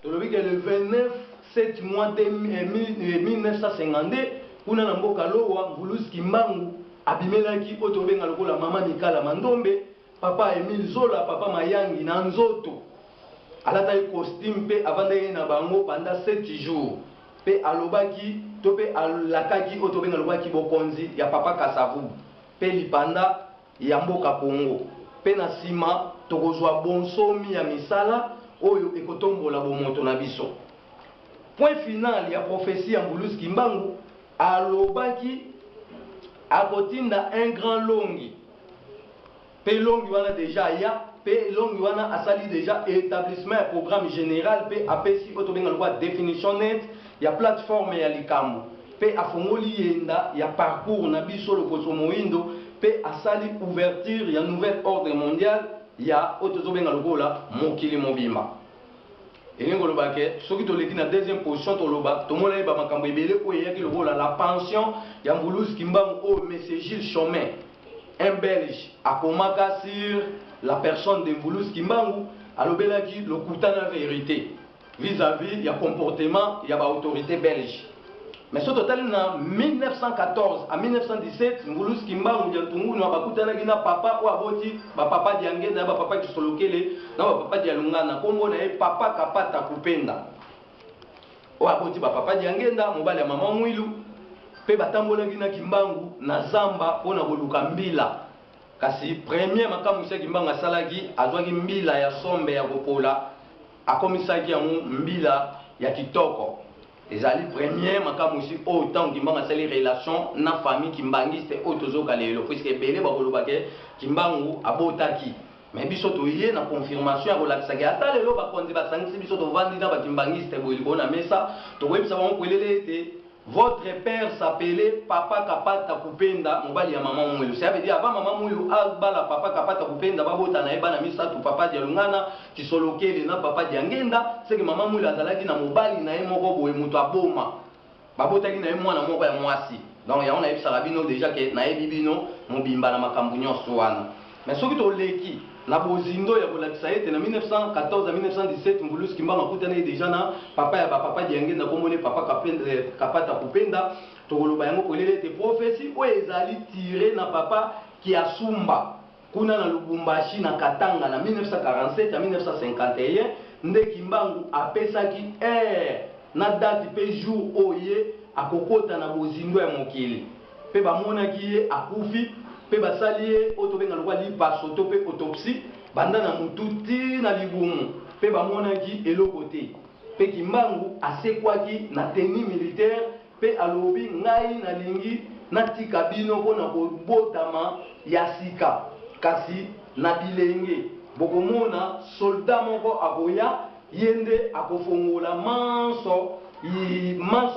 le 29 7 mois de 1952 kuna na mboka lowa Mbulus Kimbangu abimelaki otobenga lokola mama Mikala Mandombe, papa Emile Zola, papa Mayangi na nzoto alata costume pe avandaki na bango pendant 7 jours pe alobaki to pe alakaki otobenga lobaki bokonzi ya papa Kasavu pe lipanda ya mboka Kongo pe na sima tokozwa bonsomi ya misala oyo ekotombola bomoto na biso. Point final ya prophétie ya Mbulus Kimbangu alobaki akotinda un grand longi pe longi wana déjà ya pe longi wana asali déjà établissement et programme général pe apesi otobenga lwa définition net ya plateforme ya likambo pe afongoli yenda ya parcours na biso lokoso moindo pe asali ouverture ya nouvel ordre mondial ya otobenga lokola mokili mobimba. Elingo lobake soki toleki na deuxième position toloba tomona ba makambo ebele oyo yaki lokola la pension ya Mbulus Kimbangu o monsieur Gilles Chomet, un belge akomaka sur la personne de Mbulus Kimbangu alobelaki lokutana vérité vis-à-vis ya comportement ya ba autorité belge. Mais ce total na 1914 à 1917 Mbulus Kimbangu jantungu na bakutana na papa ou aboti ba papa diangenda ba papa kisolokele na ba papa dialungana kombo na papa Kapata Kupenda ou aboti ba papa diangenda mobali ya mama Mwilu pe batambola na Kimbangu na zamba pona koluka mbila kasi premier makamu ya Kimbangu asalaki azwaki mbila ya sombe ya kopola akomisaki ya mbila ya kitoko. Ezali premier makamu si autant Kimbangu asali relation na famille kimbangiste otozoka lelo puisque belé bakolobake Kimbangu abotaki mais biso toye na confirmation ya kolakisaki ata lelo bakonzi basangisi biso tovandi na bakimbangiste boyiko na mesa tokoyebisa bango kwelele ete votre père s'appelait Papa Kapata Kupenda mobali ya mama Mwilu. Ça veut dire avant mama Mwilu abala Papa Kapata Kupenda babota na eba na misatu papa dialungana kisolokele na papa diangenda c'est que mama Mwilu azalaki na mobali na ye moko boye mutu aboma babotaki na ye mwana moko ya mwasi. Donc ya on a ebisa bino déjà que na yebi bino mobimba na makambu nyonso wana. Mais soki toleki na bozindo ya kolakisa ete na 1914 à 1917 Mbulus Kimbangu akutana déjà na papa ya papa diangenda komone papa Kapata Kupenda tokoloba yango kolele ete prophétie oyo ezali tiré na papa ki asumba kuna na Lubumbashi na Katanga na 1947 à 1951 nde Kimbangu apesaki na date pe jour oye akokota na bozindo ya mokili pe bamonaki ye akufi pe basali ye otobenga lokwa lipaso to pe autopsie banda na mututi na libumu pe bamonaki eloko te pe Kimbangu asekwaki na tenue militaire pe alobi ngai na lingi natika bino mpona kobotama ya sika kasi na bilenge bokomona soldat moko akoya yende akofongola manso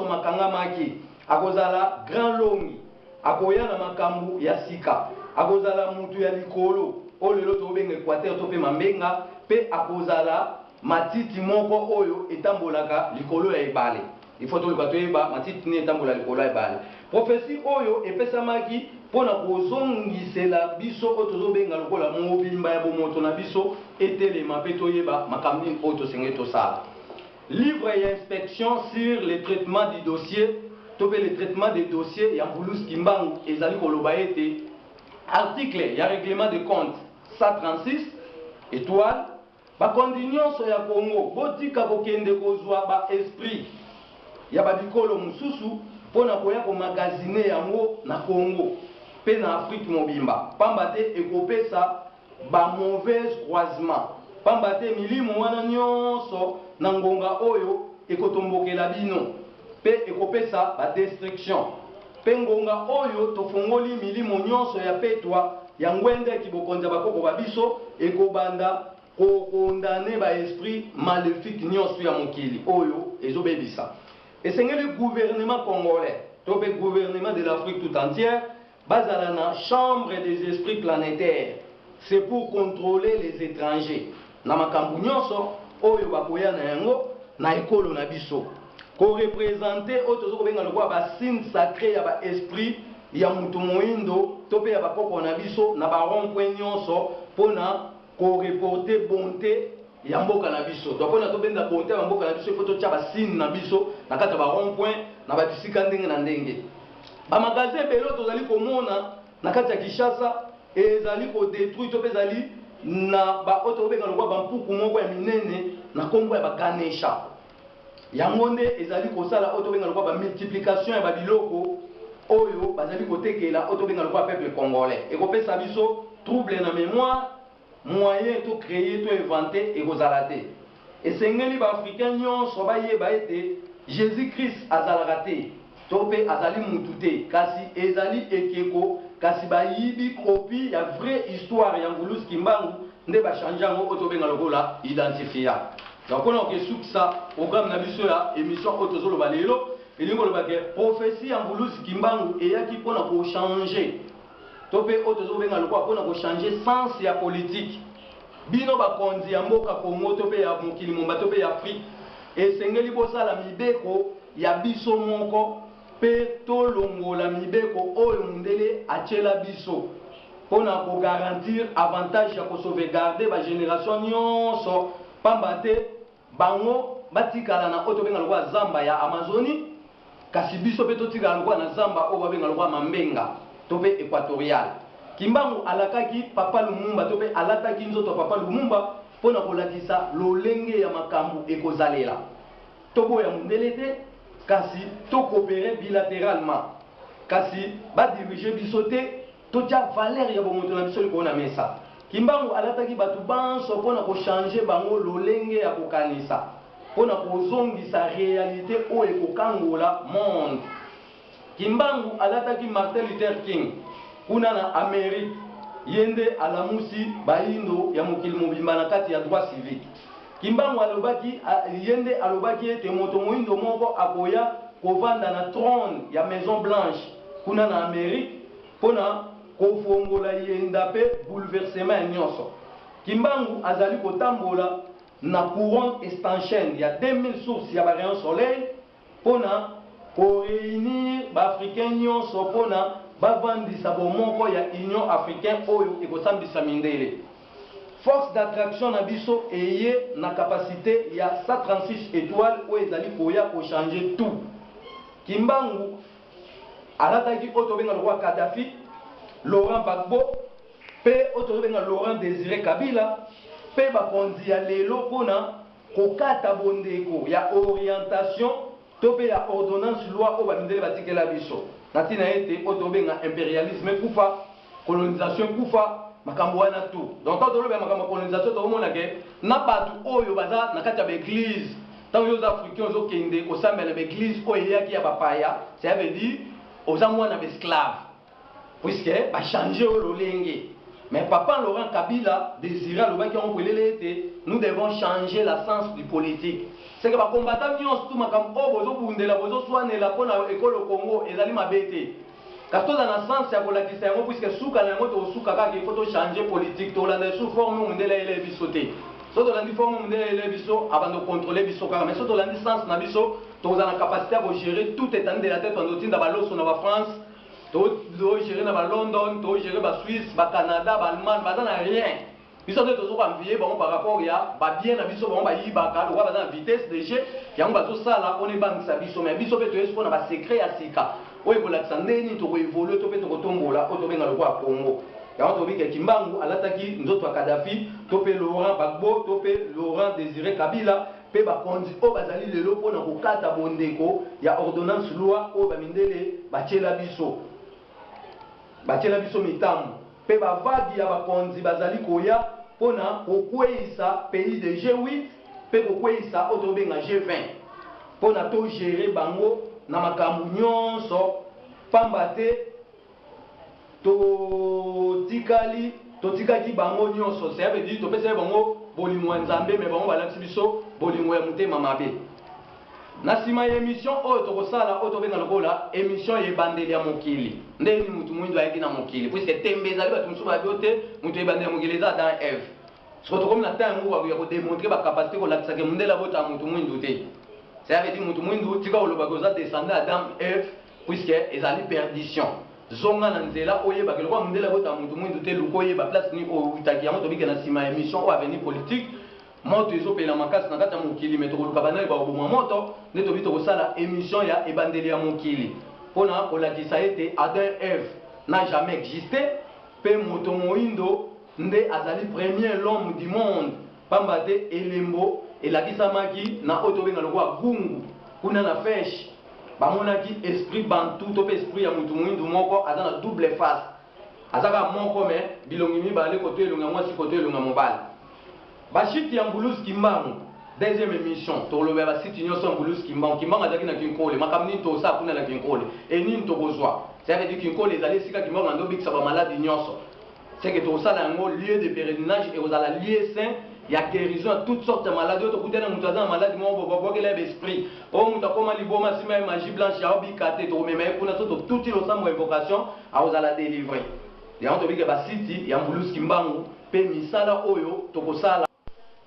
makangamaki akozala grand longi akoya na makambu ya sika akozala mutu ya likolo olelo tobenga Equateur to pe mambenga pe akozala matiti moko oyo etambolaka likolo ya ebale. Il faut to toyeba matiti ni etambola likolo ya ebale. Prophétie oyo epesamaki pona kozongisela biso oyo tozobenga lokola mobimba ya bomoto na biso etelema pe toyeba makambo nini oyo tosenge tosala. Livre et inspection sur le traitement du dossier le traitement des dossiers ya Mbulus Kimbangu ezali koloba ete article ya règlement de compte 136 étoile bakondi nyonso ya Congo botika kokende kozwa ba esprit ya babikolo mususu pona koya ko magazine yango na Congo pe na Afrique mobimba pamba te ekopesa ba mauvaise croisement pamba te milimo wana nyonso na ngonga oyo ekotombokela bino pe ekopesa ba destruction pe ngonga oyo tofongoli milimo nyonso ya petwa ya ngwende kibokonza bakoko babiso ekobanda kokondane ba esprit maléfique nyonso ya mokili oyo ezobebisa esengeli gouvernement congolais to pe gouvernement de l'Afrique tout entière bazala na chambre des esprits planétaires. C'est pour contrôler les étrangers na makambu nyonso oyo bakoya na yango na ekolo na biso ko représenter otozo ko benga lokwa ba signe sacré ya ba esprit ya mutu moindo to pe ya bakoko na biso na ba rond point nyonso pona ko reporter bonté ya mboka na biso donc on a to benda bonté ya mboka na biso faut to tia ba signe na biso na kata ba rond point na ba bisika ndenge na ndenge ba magasin belo tozali komona na kati ya Kinshasa ezali ko détruire to bezali na ba oto benga lokwa ba mpuku moko ya minene na kombo ya ba Ganesha yango nde ezali kosala oto benga lokwa ba multiplication ya ba biloko oyo bazali kotekela oto benga lokwa peuple congolais et kopesa biso trouble na mémoire moyen to créer to inventer et kozala te esengeli ba africain nyonso bayeba ete Jésus Christ azalaka te to pe azali mutu te kasi ezali ekeko kasi bayibi copie ya vraie histoire ya Ngulus Kimbangu nde ba changer yango oto benga lokola identifier donc on a que ça programme na biso ya émission otozolo balelo elingo lobake prophétie ya Ngulus Kimbangu eyaki pona ko changer to pe otozolo benga lokola pona ko changer sens ya politique bino bakonzi ya mboka Congo to pe ya mokili momba to pe ya Afrique esengeli bosala mibeko ya biso moko pe tolongola mibeko oyo mundele atiela biso pona ko garantir avantage ya ko sauvegarder ba génération nyonso pamba te bango batikala na oto benga lokwa zamba ya Amazonie kasi biso pe totikala lokwa na zamba oyo benga lokwa Mambenga to pe équatorial Kimbangu alakaki Papa Lumumba to pe alataki nzoto Papa Lumumba pona kolakisa lolenge ya makambu ekozalela tobo ya mundele te kasi to coopérer bilatéralement kasi ba diriger biso te to ja valeur ya bomoto na biso liko na mesa Kimbangu alataki batu banso pona ko changer bango lolenge ya kokanisa pona kozongisa réalité o ekokangola monde Kimbangu alataki Martin Luther King kuna na Amérique yende alamusi baindo ya mokili mobimba na kati ya droit civique Kimbangu alobaki yende alobaki ete moto moindo moko akoya kovanda na trône ya Maison Blanche kuna na Amérique pona kofongola yenda pe bouleversement nyonso Kimbangu azali kotambola na courant estanchaine ya 2000 sources ya ba rayon soleil pona ko réunir ba africain nyonso pona bavandisa bomoko ya Union africaine oyo ekosambisa mindele force d'attraction na biso eye na capacité ya 136 étoiles oyo ezali koya ko changer tout Kimbangu alataki oto benga lokwa Kadhafi Laurent Gbagbo pe oto benga Laurent Désiré Kabila pe bakonzi ya lelo pona kokata bondeko ya orientation to pe ya ordonnance loi oyo bamindele batikela biso natina ete oto benga impérialisme kufa colonisation kufa makambo wana tout donc quand on makambo colonisation to mona ke na batu oyo baza na kati ya église tant les africains zo kende ko sambela église oyo yaki ya bapaya ça veut dire aux amwana esclaves puisque ba changer ololenge mais papa Laurent Kabila désira lobaki on pelele ete nous devons changer la sens du politique c'est que ba combattant nyonso tout makambo o bozo bundela bozo swanela pona ekolo Congo ezali mabete kasi toza na sens ya kolakisa yango puisque suka na yango tosuka kaka il faut to changer politique tolanda sous forme mundela ele biso te so tolandi forme mundela ele biso abando contrôler biso kaka mais so tolandi sens na biso toza na capacité à gérer tout état de la tête en otinda baloso na ba France to gérer na ba London to gérer ba Suisse ba Canada ba Allemagne baza na rien biso te tozo envier bon par rapport ya ba bien na biso bon ba yibaka lo baza na vitesse de jeu yango bazo sala on est banque sa biso mais biso pe to espo na ba secret ya sika oyo kolakisa ndeni to koévoluer to pe to kotombola oyo tobenga lokwa Congo yango tobika Kimbangu alataki nzoto ya Kadhafi to pe Laurent Gbagbo to pe Laurent Désiré Kabila pe bakonzi oyo bazali lelo mpona kokata bondeko ya ordonnance loi oyo bamindele batiela biso mitambo pe bavadi ya bakonzi bazali koya mpona kokweyisa pays de G8 pe kokweyisa oyo tobenga G20 mpona to gérer bango na makambo nyonso pamba te totikaki bango nyonso ça veut dire topesa bango bolingo ya Nzambe mais bango balakisi biso bolingo ya motema mabe na nsima ya émission oyo tokosala oyo tobenga lokola émission ya ebandeli ya mokili ndeni mutu mwindo ayaki na mokili puisque tembe ezali bato mosusu babi te mutu ebandeli ya mokili eza Adam Eve soko tokomi na temps yango ya kodemontre bacapacité kolakisaka mundela bota mutu mwindo te ça veut dire mutu mwindo tika olobaka oza descendant Adam Eve puisque ezali perdition zonga na nzela oyebaka lokwa mundela bota mutu mwindo te luka oyeba place ni outaki yango tobike na nsima ya émission oyo avenir politique moto ezopela makasi na kati ya mokili me tokoluka bana bakoboma moto nde tobi tokosala émission ya ebandeli ya mokili mpona kolakisa ete Adam Eve n'a jamais existé mpe moto moyindo nde azali premier l'homme du monde pamba te elembo elakisamaki na oyo tobenga lokola gungu kuna na feshe bamonaki esprit bantu to mpe esprit ya motu moyindu moko aza na double face azaka moko me bilongi mibale koto elonga mwasi koto elonga mobali bashiti ya mbuluzi kimbangu deuxième émission tolobela basiti nyonso ya mbuluzi kimbangu kimbangu azalaki na kinkole makambo nini tosala kuna na kinkole enini tokozwa ça veut dire kinkole ezali esika kimbangu ando obikisa bamaladi nyonso c'est que tosala yango lieu de pèlerinage ekozala lieu saint ya guérison à toutes sortes de maladies oyo tokutana moto aza na maladi moko bobwakela ya esprit oyo moto akoma liboma nsima ya magie blanche aobika te tokomema ye kuna so totuti losambo invocation akozala délivre yango tobika basiti ya mbuluzi kimbangu mpe misala oyo tokosala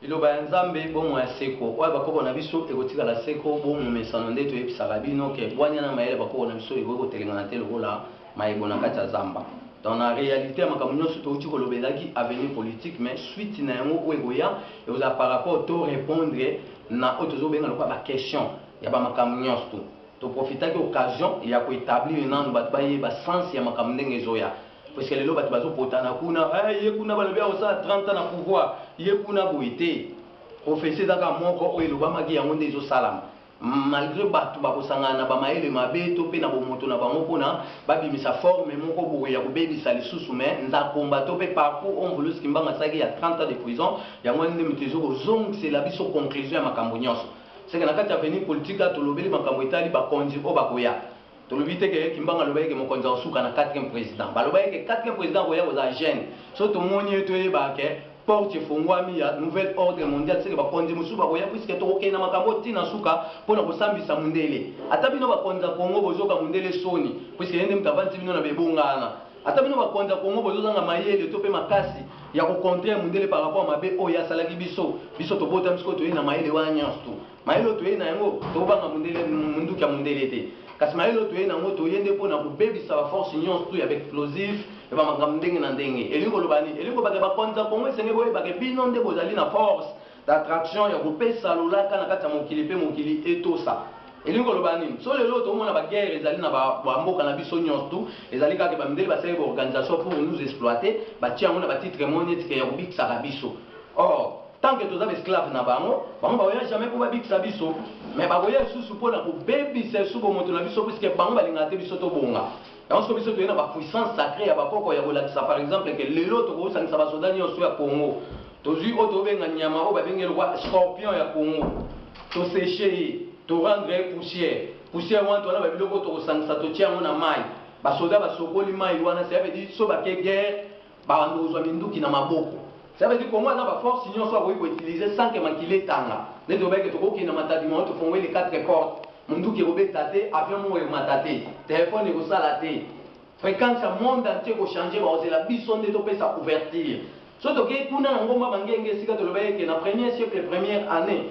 liloba ya nzambe bomo ya seko oyo bakoko na biso ekotikala seko bomo mesano nde toyebisaka bino ke bwanyana mayele bakoko na biso ekoki kotelengana te lokola mayebo na kati ya zamba. Dans la réalité, je suis avenir politique, mais suite à un par rapport à répondre à la question, il y a de profiter de l'occasion, il y a établir un sens, il y a parce que les gens qui ont 30 ans de pouvoir, ils ont professé malgré batu bakosangana ba maele mabe to pe na bomoto na bango pona babimisa forme moko boye ya kobebisa lisusu me ndakomba to pe parcours on voulu skimbanga saki ya 30 ans de prison ya ngwende mitezo kozong c'est la biso conclusion ya makambo nyonso c'est que na kati avenir politique to lobeli makambo etali ba konzi o bakoya to lobite ke kimbanga lobeke mokonza osuka na 4e président ba lobeke 4e président koya koza jeune so to moni to yeba ke porte fongwami ya nouvel ordre mondial c'est que bakonzi musu bakoya puisque tokokena makambo tina suka pona kosambisa mundele ata bino bakonza kongo bozoka mundele soni puisque yende mtavanti bino na bebongana ata bino bakonza kongo bozozanga mayele to pe makasi ya ko contrer mundele par rapport mabe o ya salaki biso to bota biso to yena mayele wa nyanstu mayele to yena yango to banga mundele munduka mundele te kasi mayele to yena ngo to yende pona ko bebisa ba force nyanstu avec explosif et ba makambo ndenge na ndenge elingo lobani elingo baka bakonza kongo esenge boye baka bino nde bozali na force d'attraction ya kopesa lolaka na kati ya mokili mpe mokili etosa elingo lobani so lelo tomona baguerre ezali na bamboka na biso nyonso ezali kaka bamindele basali baorganisation pour nous exploiter batia yango na batitre moni etike ya kobikisaka biso or tant que toza baesclave na bango bakoya jamais mpo babikisa biso mais bakoya lisusu mpona kobebisa esubo moto na biso puiske bango balingaka te biso tobonga yango soki biso toyena bapuissance sacré ya bakoko ya kolakisa par exemple ke lelo tokosangisa basoda nyonso ya congo tozwi oyo tobenga nyama oyo babenge lokwa scorpion ya congo toseche ye torendre poussière wana towana babiloko tokosangisa totia yango na mai basoda basokoli mai wana ça veut dire so bake guerre babanda kozwa minduki na maboko ça veut dire kongo aza baforce nyonso akoki koutilize sans ke makili etanga nde tobeke tokokenda matadima tofongwe les 4 portes munduki ekobeta te avion moko ekomata te telefone ekosala te fréquence ya monde entier ekochange bakozela biso nde topesa couverture so tokei kuna na ngomba bangenge esika toloba eke na premier siècle première année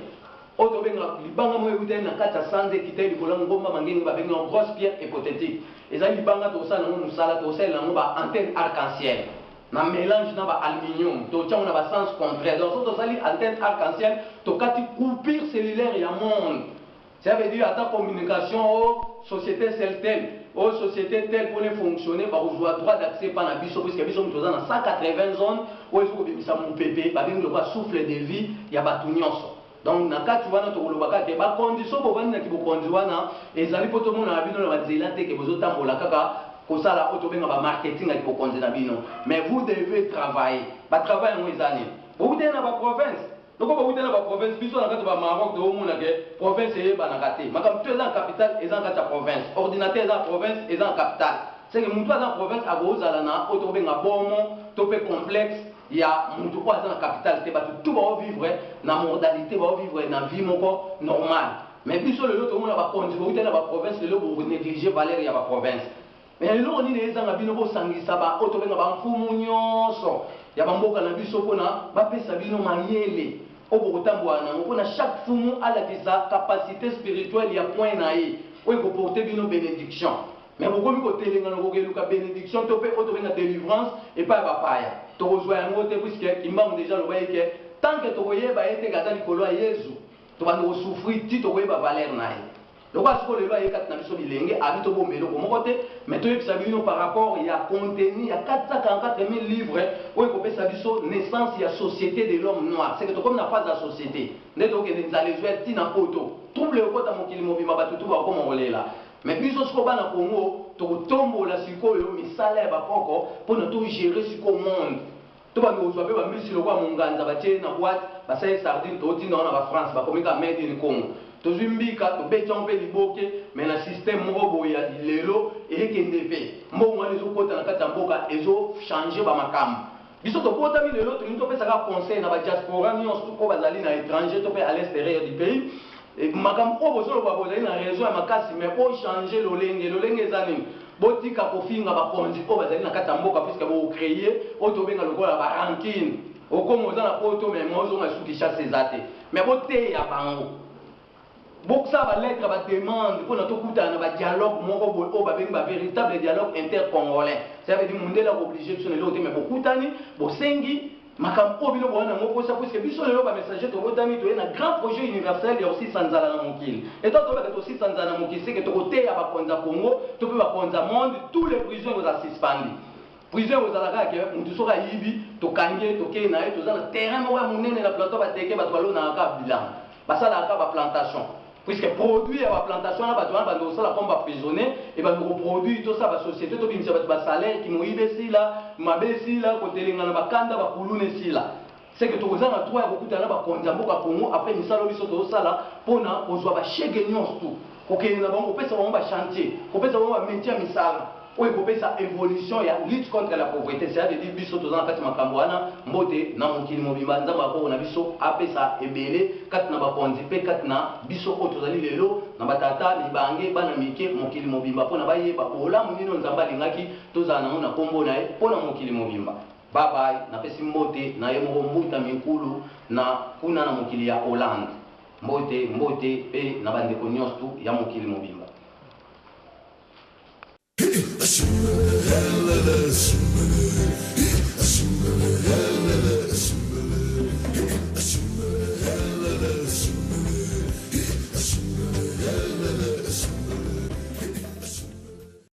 oyo tobenga libanga moko ekutali na kati ya sanze ekitali likolo ya ngomba bangenge babenga grosse pierre hypothétique ezali libanga tokosala nango mosala tokosalela yango ba antenne arc-en-ciel na mélange na ba aluminium totiango na ba sens contraire donc so tosali antenne arc-en-ciel tokati coupure cellulaire ya monde ça veut dire ata communication aux sociétés telle aux sociétés telles pour les fonctionner par droit d'accès par la biso puisque biso nous dans 180 zones où il faut que ça mon pépé ba bengo ba souffle de vie ya batu nyonso donc na kati wana to kolobaka ke ba condition bo bana ki bo condition wana ezali poto mona na bino na bazela te ke bozo tambola kaka kosala auto benga ba marketing ki bo condition na bino mais vous devez travailler ba travail ngo ezali vous êtes dans la province donc vous êtes dans la province biso na kati ba Maroc de omona ke province eba na kati makam tu dans capitale et dans kati province ordinateur dans province et dans capitale c'est que mutu dans province abozala na auto benga bomo topé complexe ya mutu kwa dans capitale te batu tout ba vivre na modalité ba vivre na vie moko normale mais biso le lot omona ba condition vous êtes dans la province le lot vous négliger valeur ya ba province mais le lot ni ezanga bino bo sangisa ba auto benga ba mfumu nyonso ya bamboka na biso pona ba pesa bino mayele chaque fumu a la capacité spirituelle, il y a point naïe, où il faut porter une bénédiction. Mais beaucoup de côté, il y a une bénédiction, tu peux avoir une délivrance et pas papaya. Tu rejoins un mot, puisque il m'a déjà le voyé que tant que tokoyeba ete kata likolo ya Yesu tobanda kosouffrir ti tokoyeba valeur na ye lokwa siko lelo ayekati na biso bilenge abi tobomba eloko moko te mais toyebisa bino par rapport ya contenu ya 444 000 livres oyo ekopesa biso naissance ya société de l'homme noir c'est que tokomi na phase ya société nde tokende nzala ezwa ntina poto trouble ekota mokili mobima bato tu bakoma kolela mais biso siko bana Congo tokotombola sikoyo misala ya bapoko mpona togere siko monde tobanda kozwa mpe bambisi lokwa monganza batie na boite basali sardine totina wana bafrance bakomika made in Congo tozwi mbika tobeti mpe liboke mais na système moko boye ya lelo ekende mpe mbongo wana ezokota na kati ya mboka ezochange bamakambo biso tokotami lelo tolingi topesaka conseil na badiaspora nyonso oyo bazali na étranger to mpe à l'extérieur du pays makambo oyo bozoloba bozali na raison ya makasi mais ochange lolenge eza nini botika kofinga bakonzi oyo bazali na kati ya mboka puiske bocreye oyo tobenga lokola barankine okomo oza na poto mais mozonga suki chasse eza te mais boteya bango boksa balettre bademande mpona tokutana na badialogue moko boye oyo babengi bavéritable dialogue intercongolais ça veut dire mondele akooblige biso lelo te mais bokutani bosengi makambo oyo bino bowana yango posa puiske biso lelo bamessager tokotami toye na grand projet universel ya osisa nzala na mokili etant tobeka tosisa nzala na mokili seke tokoteya bakonzi ya congo to mpe bakonzi ya monde tous les prisons ekozala suspendi prison ekozala kaka ke motu soki ayibi tokangi tokei na ye toza na terrain moko ya monene na plateau bateke bato balonaka bilan basalaka baplantation puisque produit ya baplantation wana bato wana bando kosala comme baprisonnier e bando koproduit tosala basociété tobimisa bato basalaire kimoyibe esila mabe esila kotelenga na bakanda bakuluna esila seke tokoza na droit ya kokutana na bakonzi ya mboka Congo apres misala biso tozosala mpona kozwa bashege nyonso tu kokende na bango kopesa bango bachantier kopesa bango bamétier ya misala oyo ekopesa évolution ya lutte contre la pauvreté c'est-à-dire biso toza na kati makambo wana mbote na mokili mobimba nzambe akoko na biso apesa ebele kati na bakonzi mpe kati na biso oyo tozali lelo na batata mibange bana mike mokili mobimba mpona bayeba bolamu nini nzambe alingaki tozala nango na nkombo na ye mpona mokili mobimba babai napesi mbote na ye moko mbuta mikulu na kuna na mokili ya Hollande mbote mpe na bandeko nyonso tu ya mokili mobimba.